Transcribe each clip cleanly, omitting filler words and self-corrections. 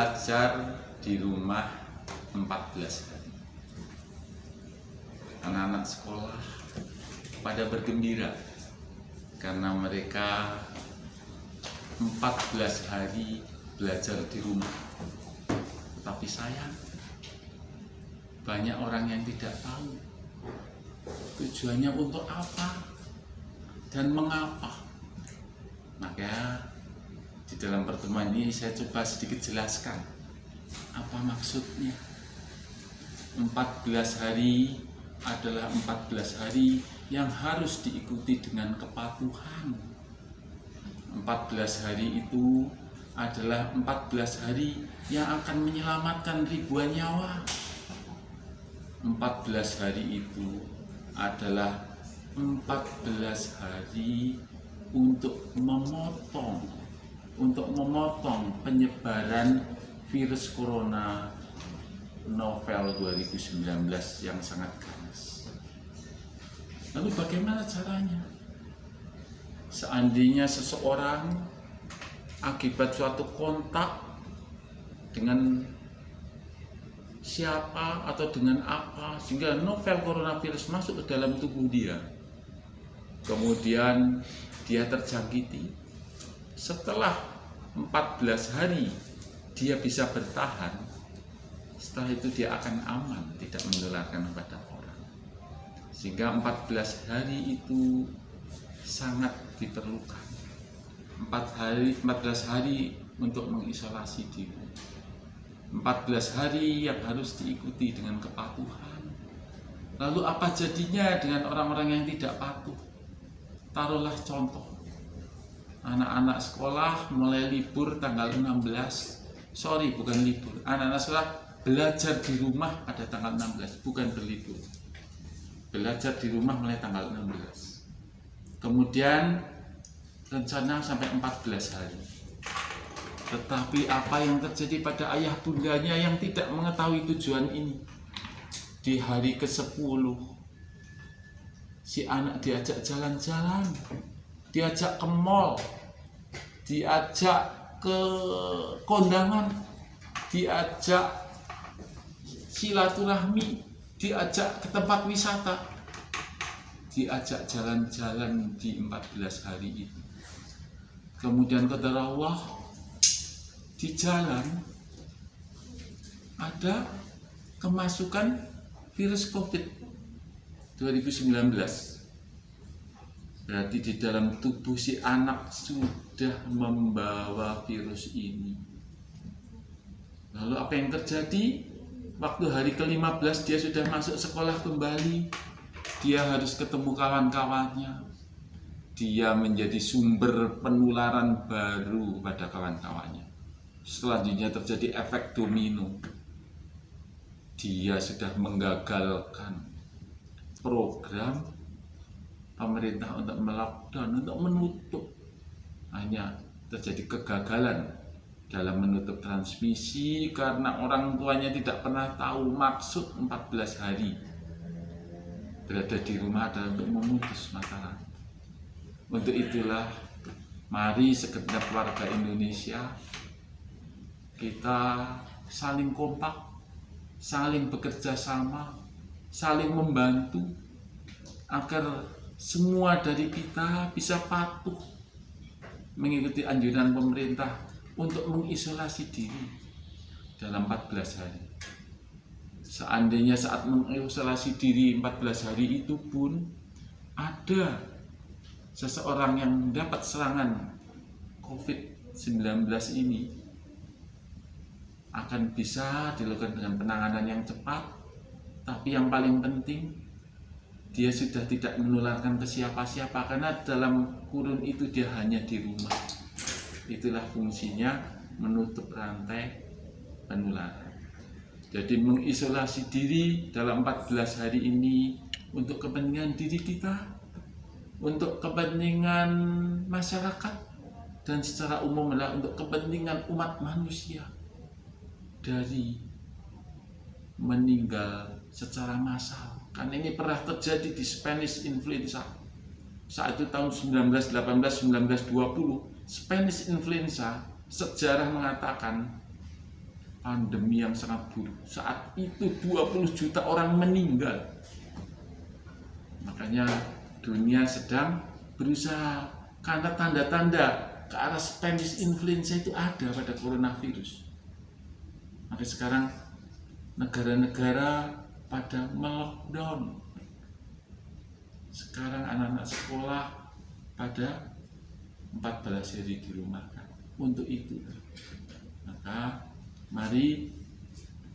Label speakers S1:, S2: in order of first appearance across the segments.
S1: belajar di rumah 14 hari. Anak-anak sekolah pada bergembira karena mereka 14 hari belajar di rumah. Tetapi sayang, banyak orang yang tidak tahu tujuannya untuk apa dan mengapa. Maka di dalam pertemuan ini saya coba sedikit jelaskan apa maksudnya. 14 hari adalah 14 hari yang harus diikuti dengan kepatuhan. 14 hari itu adalah 14 hari yang akan menyelamatkan ribuan nyawa. 14 hari itu adalah 14 hari untuk memotong penyebaran virus corona novel 2019 yang sangat ganas. Lalu bagaimana caranya? Seandainya seseorang akibat suatu kontak dengan siapa atau dengan apa sehingga novel coronavirus masuk ke dalam tubuh dia, kemudian dia terjangkiti, setelah 14 hari dia bisa bertahan, setelah itu dia akan aman, tidak menularkan kepada orang. Sehingga 14 hari itu sangat diperlukan. 14 hari untuk mengisolasi diri. 14 hari yang harus diikuti dengan kepatuhan. Lalu apa jadinya dengan orang-orang yang tidak patuh? Taruhlah contoh, anak-anak sekolah mulai libur tanggal 16, bukan libur, anak-anak sekolah belajar di rumah pada tanggal 16, bukan berlibur. Belajar di rumah mulai tanggal 16. Kemudian rencana sampai 14 hari. Tetapi apa yang terjadi pada ayah bundanya yang tidak mengetahui tujuan ini? Di hari ke-10, si anak diajak jalan-jalan, diajak ke mall, diajak ke kondangan, diajak silaturahmi, diajak ke tempat wisata, diajak jalan-jalan di 14 hari itu. Kemudian qaddar Allah, di jalan ada kemasukan virus COVID 2019. Berarti di dalam tubuh si anak sudah membawa virus ini. Lalu apa yang terjadi? Waktu hari ke-15 dia sudah masuk sekolah kembali. Dia harus ketemu kawan-kawannya. Dia menjadi sumber penularan baru pada kawan-kawannya. Selanjutnya terjadi efek domino. Dia sudah menggagalkan program pemerintah untuk melockdown, untuk menutup. Hanya terjadi kegagalan dalam menutup transmisi karena orang tuanya tidak pernah tahu maksud 14 hari berada di rumah adalah untuk memutus mata rantai. Untuk itulah, mari segenap warga Indonesia kita saling kompak, saling bekerja sama, saling membantu agar semua dari kita bisa patuh mengikuti anjuran pemerintah untuk mengisolasi diri dalam 14 hari. Seandainya saat mengisolasi diri 14 hari itu pun ada seseorang yang mendapat serangan COVID-19 ini, akan bisa dilakukan dengan penanganan yang cepat, tapi yang paling penting dia sudah tidak menularkan ke siapa-siapa karena dalam kurun itu dia hanya di rumah. Itulah fungsinya menutup rantai penularan. Jadi mengisolasi diri dalam 14 hari ini untuk kepentingan diri kita, untuk kepentingan masyarakat, dan secara umum adalah untuk kepentingan umat manusia dari meninggal secara massal. Karena ini pernah terjadi di Spanish influenza. Saat itu tahun 1918-1920, Spanish influenza, sejarah mengatakan pandemi yang sangat buruk. Saat itu 20 juta orang meninggal. Makanya dunia sedang berusaha, karena tanda-tanda ke arah Spanish influenza itu ada pada coronavirus. Maka sekarang negara-negara pada melockdown. Sekarang anak-anak sekolah pada 14 hari dirumahkan. Untuk itu, maka mari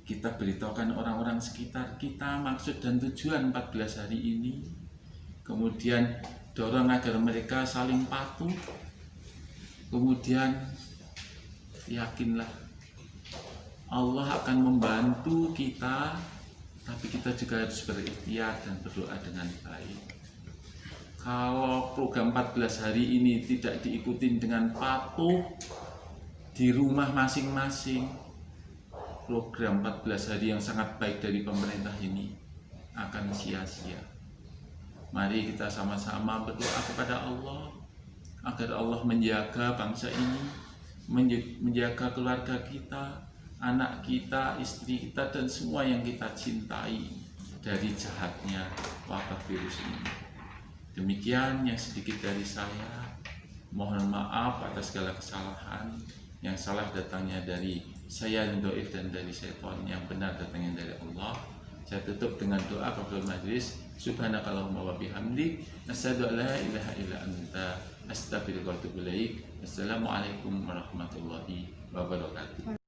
S1: kita beritahukan orang-orang sekitar kita maksud dan tujuan 14 hari ini. Kemudian dorong agar mereka saling patuh. Kemudian yakinlah Allah akan membantu kita, tapi kita juga harus berikhtiar dan berdoa dengan baik. Kalau program 14 hari ini tidak diikuti dengan patuh di rumah masing-masing, program 14 hari yang sangat baik dari pemerintah ini akan sia-sia. Mari kita sama-sama berdoa kepada Allah agar Allah menjaga bangsa ini, menjaga keluarga kita, anak kita, istri kita, dan semua yang kita cintai dari jahatnya wabah virus ini. Demikian yang sedikit dari saya. Mohon maaf atas segala kesalahan. Yang salah datangnya dari saya yang doif dan dari setan, yang benar datangnya dari Allah. Saya tutup dengan doa kafaratul majlis. Subhanakallahumma wa bihamdik, asyhadu an la ilaha illa anta, astaghfiruka wa atubu ilaik. Assalamualaikum warahmatullahi wabarakatuh.